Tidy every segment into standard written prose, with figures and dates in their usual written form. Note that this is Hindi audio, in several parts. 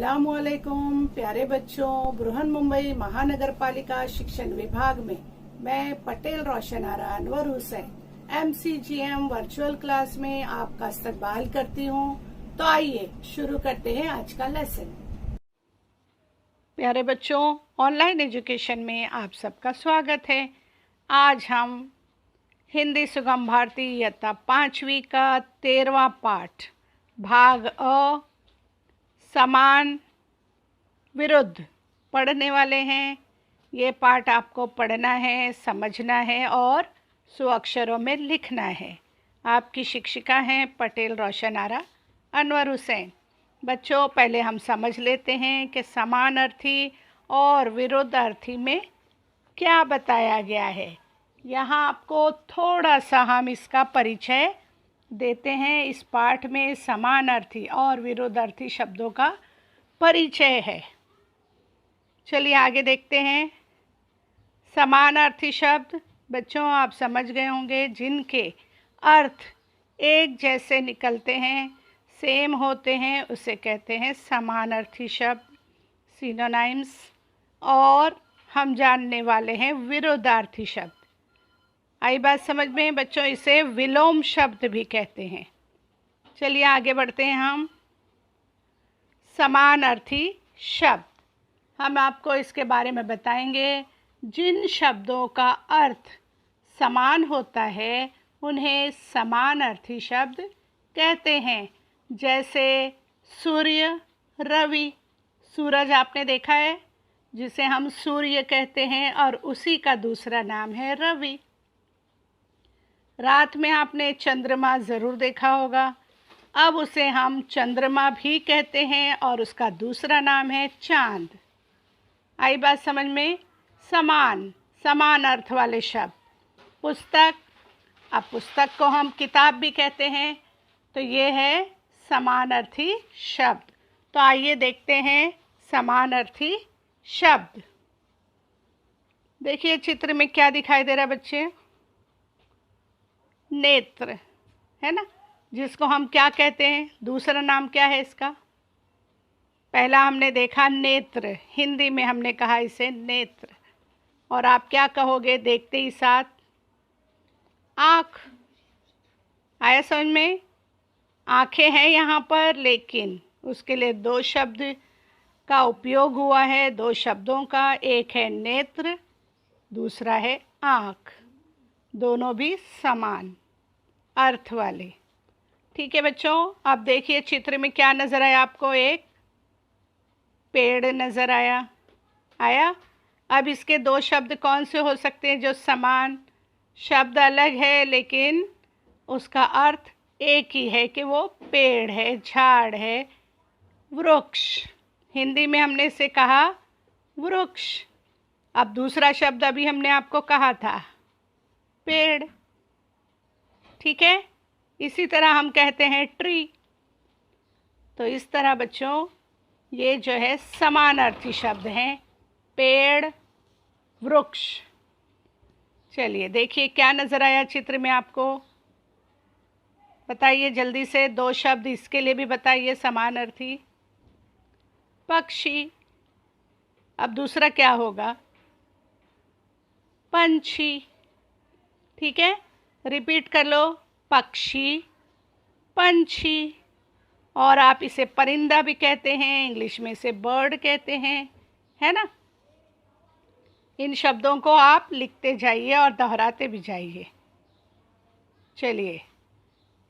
अस्सलामुअलैकुम प्यारे बच्चों, बृहन मुंबई महानगर पालिका शिक्षण विभाग में मैं Patel Roshan Ara Anwar Hussain MCGM virtual class में आपका इस्तकबाल करती हूँ। तो आइए शुरू करते हैं आज का लेसन। प्यारे बच्चों, ऑनलाइन एजुकेशन में आप सबका स्वागत है। आज हम हिंदी सुगम भारती इयत्ता 5वीं का 13वां पाठ भाग अ समान विरुद्ध पढ़ने वाले हैं। ये पाठ आपको पढ़ना है, समझना है और स्वअक्षरों में लिखना है। आपकी शिक्षिका हैं पटेल रोशन आरा अनवर हुसैन। बच्चों, पहले हम समझ लेते हैं कि समानार्थी और विरोधार्थी में क्या बताया गया है। यहाँ आपको थोड़ा सा हम इसका परिचय देते हैं। इस पाठ में समानार्थी और विरोधार्थी शब्दों का परिचय है। चलिए आगे देखते हैं। समानार्थी शब्द बच्चों आप समझ गए होंगे, जिनके अर्थ एक जैसे निकलते हैं, सेम होते हैं, उसे कहते हैं समानार्थी शब्द, सिनोनिम्स। और हम जानने वाले हैं विरोधार्थी शब्द। आई बात समझ में बच्चों? इसे विलोम शब्द भी कहते हैं। चलिए आगे बढ़ते हैं हम। समानार्थी शब्द हम आपको इसके बारे में बताएंगे। जिन शब्दों का अर्थ समान होता है उन्हें समानार्थी शब्द कहते हैं। जैसे सूर्य, रवि। सूरज आपने देखा है, जिसे हम सूर्य कहते हैं, और उसी का दूसरा नाम है रवि। रात में आपने चंद्रमा ज़रूर देखा होगा, अब उसे हम चंद्रमा भी कहते हैं और उसका दूसरा नाम है चांद। आई बात समझ में? समान अर्थ वाले शब्द। पुस्तक, अब पुस्तक को हम किताब भी कहते हैं, तो ये है समानार्थी शब्द। तो आइए देखते हैं समानार्थी शब्द। देखिए चित्र में क्या दिखाई दे रहा है बच्चे? नेत्र है ना, जिसको हम क्या कहते हैं? दूसरा नाम क्या है इसका? पहला हमने देखा नेत्र, हिंदी में हमने कहा इसे नेत्र। और आप क्या कहोगे देखते ही साथ? आँख। आया समझ में? आँखें हैं यहाँ पर, लेकिन उसके लिए दो शब्द का उपयोग हुआ है, दो शब्दों का। एक है नेत्र, दूसरा है आँख। दोनों भी समान अर्थ वाले। ठीक है बच्चों, अब देखिए चित्र में क्या नज़र आया आपको? एक पेड़ नज़र आया। अब इसके दो शब्द कौन से हो सकते हैं जो समान? शब्द अलग है लेकिन उसका अर्थ एक ही है कि वो पेड़ है, झाड़ है, वृक्ष। हिंदी में हमने इसे कहा वृक्ष। अब दूसरा शब्द अभी हमने आपको कहा था पेड़। ठीक है, इसी तरह हम कहते हैं ट्री। तो इस तरह बच्चों ये जो है समानार्थी शब्द हैं, पेड़, वृक्ष। चलिए देखिए क्या नज़र आया चित्र में आपको? बताइए जल्दी से, दो शब्द इसके लिए भी बताइए समानार्थी। पक्षी। अब दूसरा क्या होगा? पंछी। ठीक है, रिपीट कर लो, पक्षी, पंछी। और आप इसे परिंदा भी कहते हैं, इंग्लिश में इसे बर्ड कहते हैं, है ना? इन शब्दों को आप लिखते जाइए और दोहराते भी जाइए। चलिए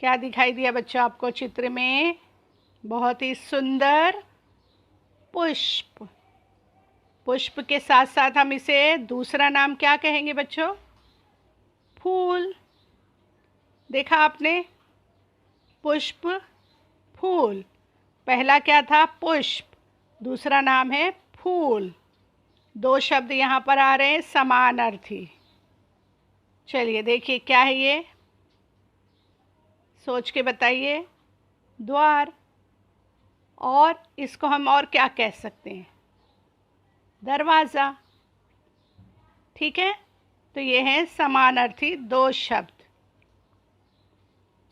क्या दिखाई दिया बच्चों आपको चित्र में? बहुत ही सुंदर पुष्प। पुष्प के साथ साथ हम इसे दूसरा नाम क्या कहेंगे बच्चों? फूल। देखा आपने? पुष्प, फूल। पहला क्या था? पुष्प, दूसरा नाम है फूल। दो शब्द यहाँ पर आ रहे हैं समानार्थी। चलिए देखिए क्या है ये, सोच के बताइए। द्वार। और इसको हम और क्या कह सकते हैं? दरवाज़ा। ठीक है, तो ये हैं समानार्थी दो शब्द।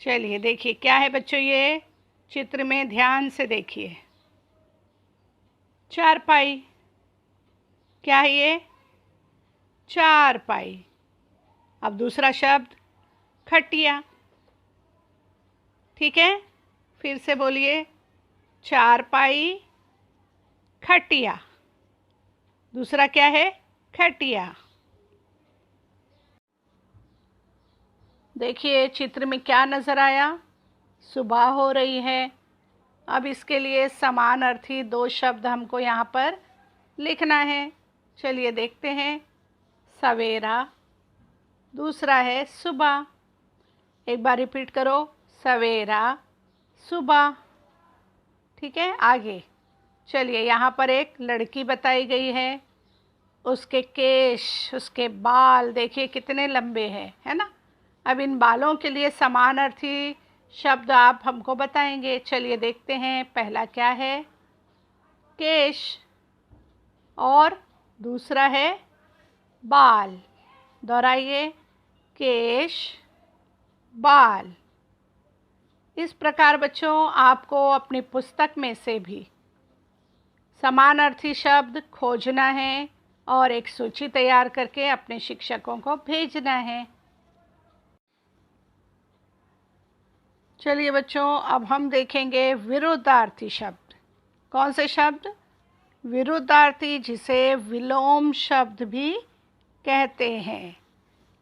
चलिए देखिए क्या है बच्चों ये चित्र में, ध्यान से देखिए। चारपाई। क्या है ये? चारपाई। अब दूसरा शब्द खटिया। ठीक है, फिर से बोलिए, चारपाई, खटिया। दूसरा क्या है? खटिया। देखिए चित्र में क्या नज़र आया? सुबह हो रही है। अब इसके लिए समान अर्थी दो शब्द हमको यहाँ पर लिखना है। चलिए देखते हैं। सवेरा, दूसरा है सुबह। एक बार रिपीट करो, सवेरा, सुबह। ठीक है, आगे चलिए, यहाँ पर एक लड़की बताई गई है। उसके केश, उसके बाल देखिए कितने लंबे हैं, है ना। अब इन बालों के लिए समानार्थी शब्द आप हमको बताएंगे। चलिए देखते हैं। पहला क्या है? केश, और दूसरा है बाल। दोहराइए, केश, बाल। इस प्रकार बच्चों आपको अपनी पुस्तक में से भी समानार्थी शब्द खोजना है और एक सूची तैयार करके अपने शिक्षकों को भेजना है। चलिए बच्चों, अब हम देखेंगे विरुद्धार्थी शब्द। कौन से शब्द? विरुद्धार्थी, जिसे विलोम शब्द भी कहते हैं।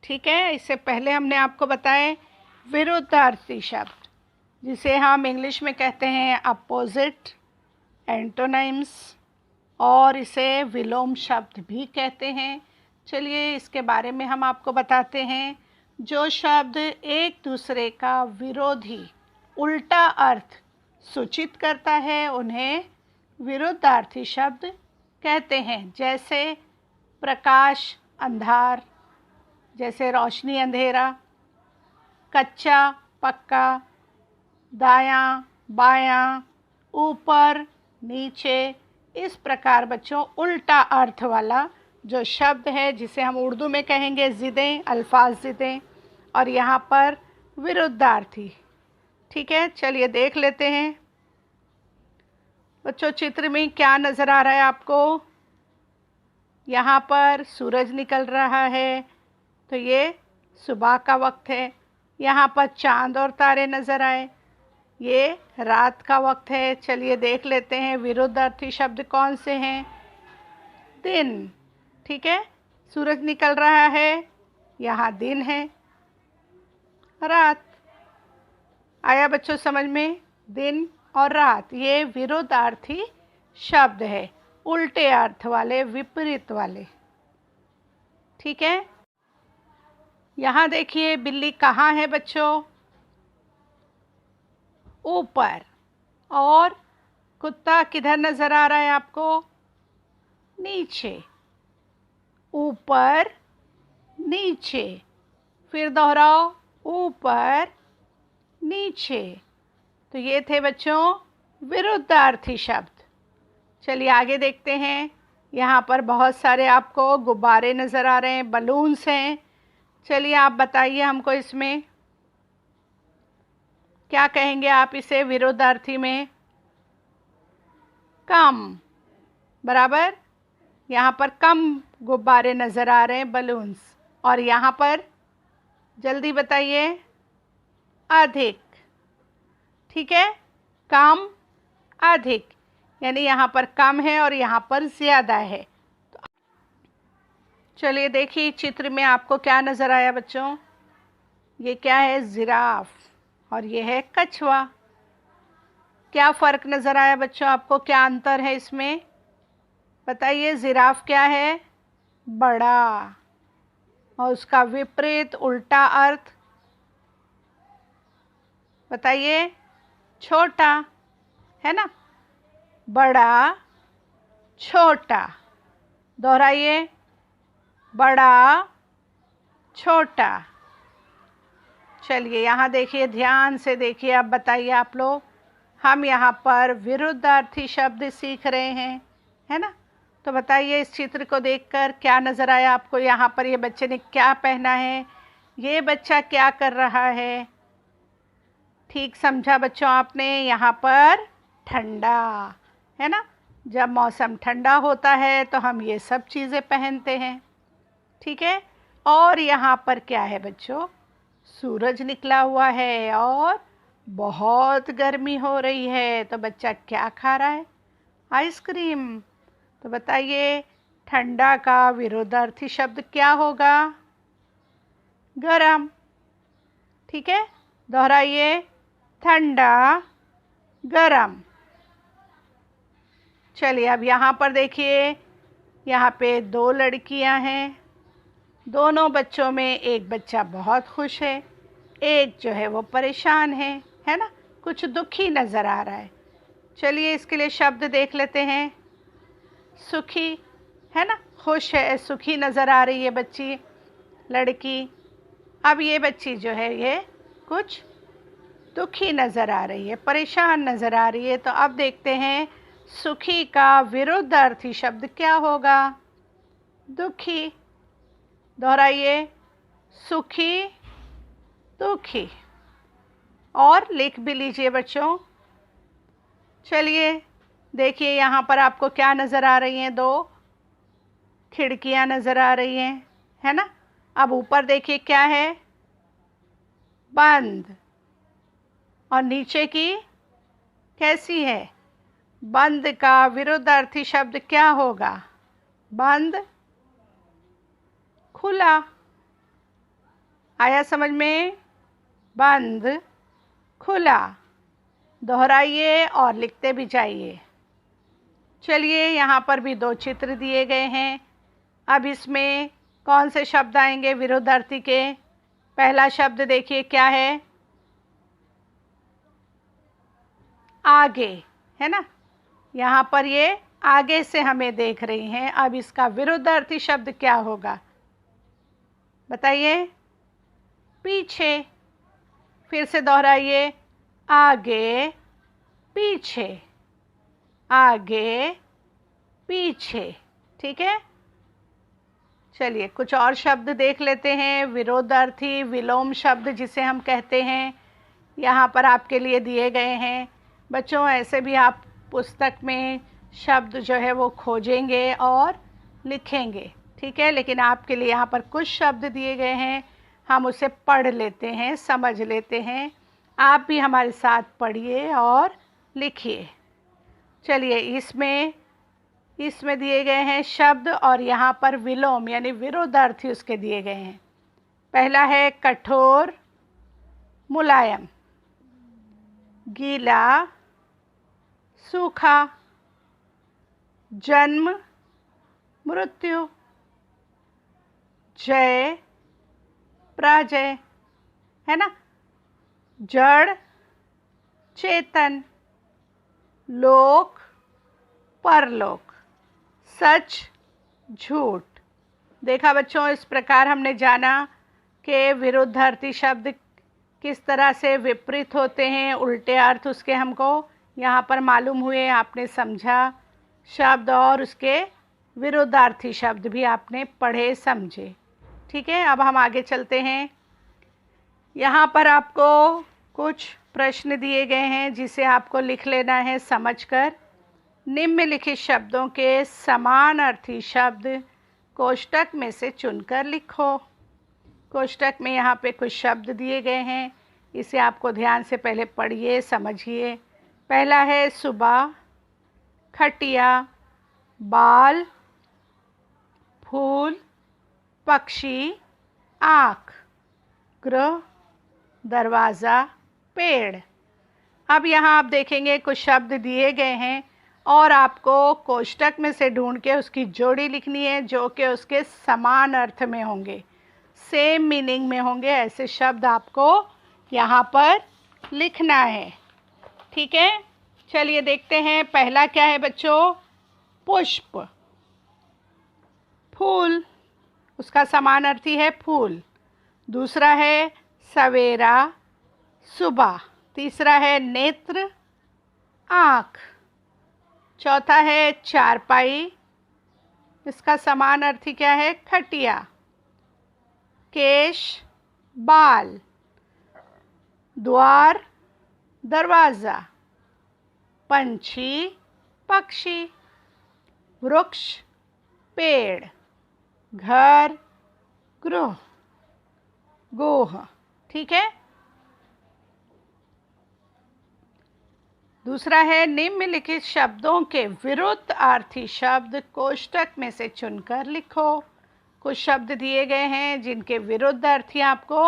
ठीक है, इससे पहले हमने आपको बताए विरुद्धार्थी शब्द, जिसे हम इंग्लिश में कहते हैं अपोजिट, एंटोनिम्स, और इसे विलोम शब्द भी कहते हैं। चलिए इसके बारे में हम आपको बताते हैं। जो शब्द एक दूसरे का विरोधी, उल्टा अर्थ सूचित करता है, उन्हें विरुद्धार्थी शब्द कहते हैं। जैसे प्रकाश, अंधार, जैसे रोशनी, अंधेरा, कच्चा, पक्का, दायां, बायां, ऊपर, नीचे। इस प्रकार बच्चों उल्टा अर्थ वाला जो शब्द है, जिसे हम उर्दू में कहेंगे ज़िदें, अल्फाज ज़िदें, और यहाँ पर विरुद्धार्थी। ठीक है, चलिए देख लेते हैं। बच्चों चित्र में क्या नज़र आ रहा है आपको? यहाँ पर सूरज निकल रहा है, तो ये सुबह का वक्त है। यहाँ पर चांद और तारे नज़र आए, ये रात का वक्त है। चलिए देख लेते हैं विरुद्धार्थी शब्द कौन से हैं। दिन। ठीक है, सूरज निकल रहा है, यहाँ दिन है। रात। आया बच्चों समझ में? दिन और रात ये विरुद्धार्थी शब्द है, उल्टे अर्थ वाले, विपरीत वाले। ठीक है, यहाँ देखिए बिल्ली कहाँ है बच्चों? ऊपर। और कुत्ता किधर नज़र आ रहा है आपको? नीचे। ऊपर, नीचे। फिर दोहराओ, ऊपर, नीचे। तो ये थे बच्चों विरुद्धार्थी शब्द। चलिए आगे देखते हैं। यहाँ पर बहुत सारे आपको गुब्बारे नज़र आ रहे हैं, बलून्स हैं। चलिए आप बताइए हमको, इसमें क्या कहेंगे आप इसे विरुद्धार्थी में? कम। बराबर। यहाँ पर कम गुब्बारे नज़र आ रहे हैं, बलून्स। और यहाँ पर जल्दी बताइए, अधिक। ठीक है, कम, अधिक, यानी यहाँ पर कम है और यहाँ पर ज़्यादा है। तो चलिए देखिए चित्र में आपको क्या नज़र आया बच्चों? ये क्या है? जिराफ, और ये है कछुआ। क्या फ़र्क नज़र आया बच्चों आपको? क्या अंतर है इसमें? बताइए। जिराफ क्या है? बड़ा, और उसका विपरीत उल्टा अर्थ बताइए? छोटा, है ना। बड़ा, छोटा। दोहराइए, बड़ा, छोटा। चलिए यहाँ देखिए, ध्यान से देखिए। अब बताइए आप लोग, हम यहाँ पर विरुद्धार्थी शब्द सीख रहे हैं, है ना। तो बताइए इस चित्र को देखकर क्या नज़र आया आपको? यहाँ पर ये बच्चे ने क्या पहना है? ये बच्चा क्या कर रहा है? ठीक समझा बच्चों आपने? यहाँ पर ठंडा, है ना। जब मौसम ठंडा होता है तो हम ये सब चीज़ें पहनते हैं, ठीक है। और यहाँ पर क्या है बच्चों, सूरज निकला हुआ है और बहुत गर्मी हो रही है, तो बच्चा क्या खा रहा है, आइसक्रीम। तो बताइए ठंडा का विरोधार्थी शब्द क्या होगा, गरम, ठीक है। दोहराइए, ठंडा गरम। चलिए अब यहाँ पर देखिए, यहाँ पे 2 लड़कियाँ हैं। दोनों बच्चों में एक बच्चा बहुत खुश है, एक जो है वो परेशान है ना, कुछ दुखी नज़र आ रहा है। चलिए इसके लिए शब्द देख लेते हैं। सुखी, है ना, खुश है, सुखी नज़र आ रही है बच्ची, लड़की। अब ये बच्ची जो है ये कुछ दुखी नज़र आ रही है, परेशान नज़र आ रही है। तो अब देखते हैं सुखी का विरुद्धार्थी शब्द क्या होगा, दुखी। दोहराइए, सुखी दुखी। और लिख भी लीजिए बच्चों। चलिए देखिए यहाँ पर आपको क्या नज़र आ रही हैं, 2 खिड़कियाँ नज़र आ रही हैं, है ना। अब ऊपर देखिए क्या है, बंद, और नीचे की कैसी है, बंद का विरुद्धार्थी शब्द क्या होगा, बंद खुला। आया समझ में, बंद खुला। दोहराइए और लिखते भी जाइए। चलिए यहाँ पर भी 2 चित्र दिए गए हैं। अब इसमें कौन से शब्द आएंगे विरुद्धार्थी के। पहला शब्द देखिए क्या है, आगे, है ना। यहाँ पर ये आगे से हमें देख रही हैं। अब इसका विरुद्धार्थी शब्द क्या होगा, बताइए, पीछे। फिर से दोहराइए, आगे पीछे, आगे पीछे, ठीक है। चलिए कुछ और शब्द देख लेते हैं, विरोधार्थी विलोम शब्द जिसे हम कहते हैं, यहाँ पर आपके लिए दिए गए हैं। बच्चों ऐसे भी आप पुस्तक में शब्द जो है वो खोजेंगे और लिखेंगे, ठीक है। लेकिन आपके लिए यहाँ पर कुछ शब्द दिए गए हैं, हम उसे पढ़ लेते हैं, समझ लेते हैं। आप भी हमारे साथ पढ़िए और लिखिए। चलिए इसमें दिए गए हैं शब्द और यहाँ पर विलोम यानी विरोधार्थी उसके दिए गए हैं। पहला है कठोर, मुलायम, गीला, सूखा, जन्म, मृत्यु, जय, पराजय, है ना, जड़, चेतन, लोक, परलोक, सच, झूठ। देखा बच्चों, इस प्रकार हमने जाना कि विरुद्धार्थी शब्द किस तरह से विपरीत होते हैं, उल्टे अर्थ उसके हमको यहाँ पर मालूम हुए, आपने समझा शब्द और उसके विरुद्धार्थी शब्द भी आपने पढ़े समझे, ठीक है। अब हम आगे चलते हैं। यहाँ पर आपको कुछ प्रश्न दिए गए हैं जिसे आपको लिख लेना है समझकर। निम्नलिखित शब्दों के समान अर्थी शब्द कोष्ठक में से चुनकर लिखो। कोष्ठक में यहाँ पे कुछ शब्द दिए गए हैं, इसे आपको ध्यान से पहले पढ़िए, समझिए। पहला है सुबह, खटिया, बाल, फूल, पक्षी, आँख, गृह, दरवाज़ा, पेड़। अब यहाँ आप देखेंगे कुछ शब्द दिए गए हैं और आपको कोष्ठक में से ढूंढ के उसकी जोड़ी लिखनी है जो कि उसके समान अर्थ में होंगे, सेम मीनिंग में होंगे। ऐसे शब्द आपको यहाँ पर लिखना है, ठीक है। चलिए देखते हैं, पहला क्या है बच्चों, पुष्प, फूल, उसका समान अर्थी है फूल। दूसरा है सवेरा, सुबह। तीसरा है नेत्र, आँख। चौथा है चारपाई, इसका समान अर्थी क्या है, खटिया। केश, बाल। द्वार, दरवाज़ा। पंछी, पक्षी। वृक्ष, पेड़, घर, गृह, गोह। ठीक है। दूसरा है निम्नलिखित शब्दों के विरुद्ध अर्थी शब्द कोष्ठक में से चुनकर लिखो। कुछ शब्द दिए गए हैं जिनके विरुद्ध अर्थी आपको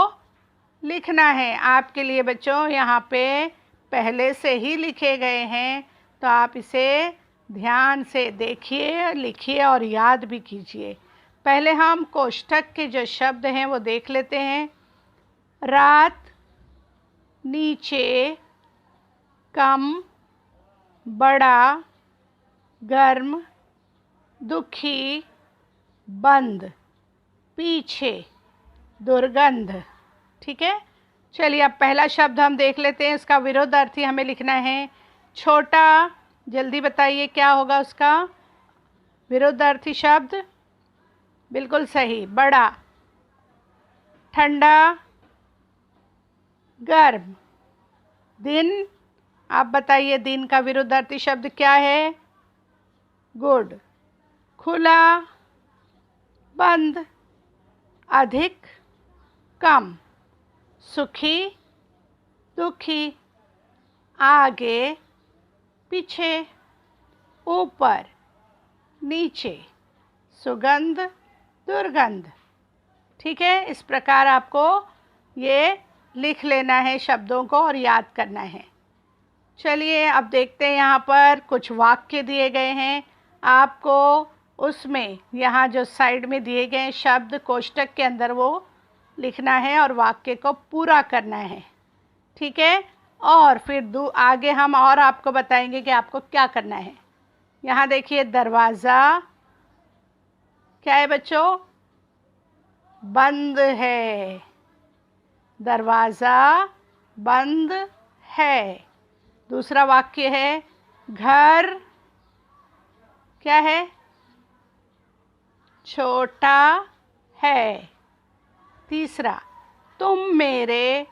लिखना है। आपके लिए बच्चों यहाँ पे पहले से ही लिखे गए हैं, तो आप इसे ध्यान से देखिए, लिखिए और याद भी कीजिए। पहले हम कोष्ठक के जो शब्द हैं वो देख लेते हैं। रात, नीचे, कम, बड़ा, गर्म, दुखी, बंद, पीछे, दुर्गंध। ठीक है। चलिए अब पहला शब्द हम देख लेते हैं, इसका विरोधार्थी हमें लिखना है। छोटा, जल्दी बताइए क्या होगा उसका विरोधार्थी शब्द। बिल्कुल सही, बड़ा। ठंडा, गर्म। दिन, आप बताइए दिन का विरोधार्थी शब्द क्या है। गुड। खुला, बंद। अधिक, कम। सुखी, दुखी। आगे, पीछे, ऊपर, नीचे। सुगंध, दुर्गंध। ठीक है। इस प्रकार आपको ये लिख लेना है शब्दों को और याद करना है। चलिए अब देखते हैं, यहाँ पर कुछ वाक्य दिए गए हैं। आपको उसमें यहाँ जो साइड में दिए गए शब्द कोष्ठक के अंदर वो लिखना है और वाक्य को पूरा करना है। ठीक है। और फिर आगे हम और आपको बताएंगे कि आपको क्या करना है। यहाँ देखिए, दरवाज़ा क्या है बच्चों, बंद है। दरवाज़ा बंद है। दूसरा वाक्य है, घर क्या है, छोटा है। तीसरा, तुम मेरे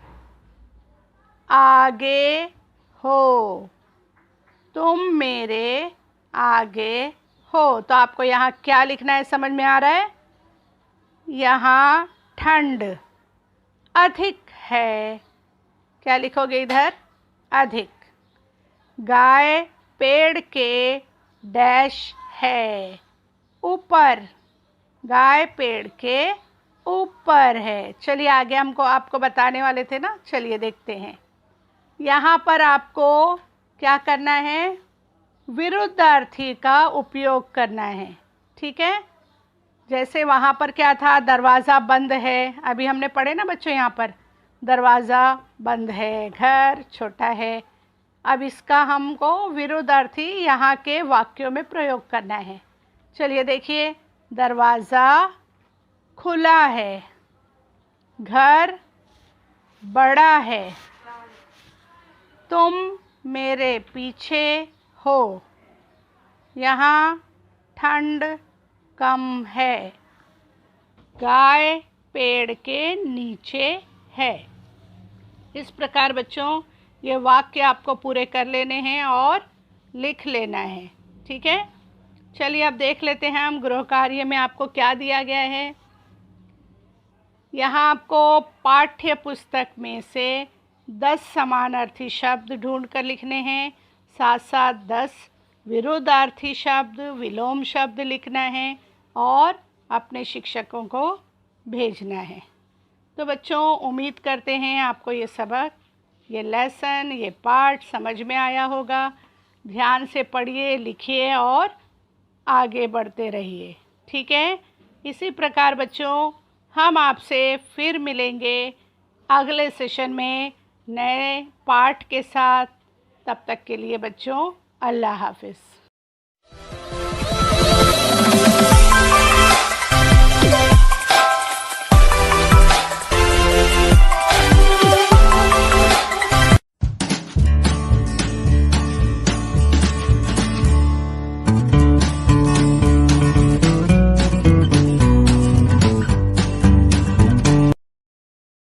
आगे हो। तुम मेरे आगे हो। तो आपको यहाँ क्या लिखना है, समझ में आ रहा है। यहाँ ठंड अधिक है। क्या लिखोगे इधर, अधिक। गाय पेड़ के डैश है, ऊपर। गाय पेड़ के ऊपर है। चलिए आगे हमको आपको बताने वाले थे ना, चलिए देखते हैं। यहाँ पर आपको क्या करना है, विरुद्धार्थी का उपयोग करना है। ठीक है। जैसे वहाँ पर क्या था, दरवाज़ा बंद है, अभी हमने पढ़े ना बच्चों, यहाँ पर दरवाज़ा बंद है, घर छोटा है। अब इसका हमको विरुद्धार्थी यहाँ के वाक्यों में प्रयोग करना है। चलिए देखिए, दरवाज़ा खुला है, घर बड़ा है, तुम मेरे पीछे हो, यहाँ ठंड कम है, गाय पेड़ के नीचे है। इस प्रकार बच्चों ये वाक्य आपको पूरे कर लेने हैं और लिख लेना है। ठीक है। चलिए अब देख लेते हैं हम गृह कार्य में आपको क्या दिया गया है। यहाँ आपको पाठ्य पुस्तक में से 10 समानार्थी शब्द ढूंढ कर लिखने हैं, साथ साथ 10 विरोधार्थी शब्द, विलोम शब्द लिखना है और अपने शिक्षकों को भेजना है। तो बच्चों उम्मीद करते हैं आपको ये सबक, ये लेसन, ये पाठ समझ में आया होगा। ध्यान से पढ़िए, लिखिए और आगे बढ़ते रहिए। ठीक है। इसी प्रकार बच्चों हम आपसे फिर मिलेंगे अगले सेशन में नए पाठ के साथ। तब तक के लिए बच्चों अल्लाह हाफ़िज़।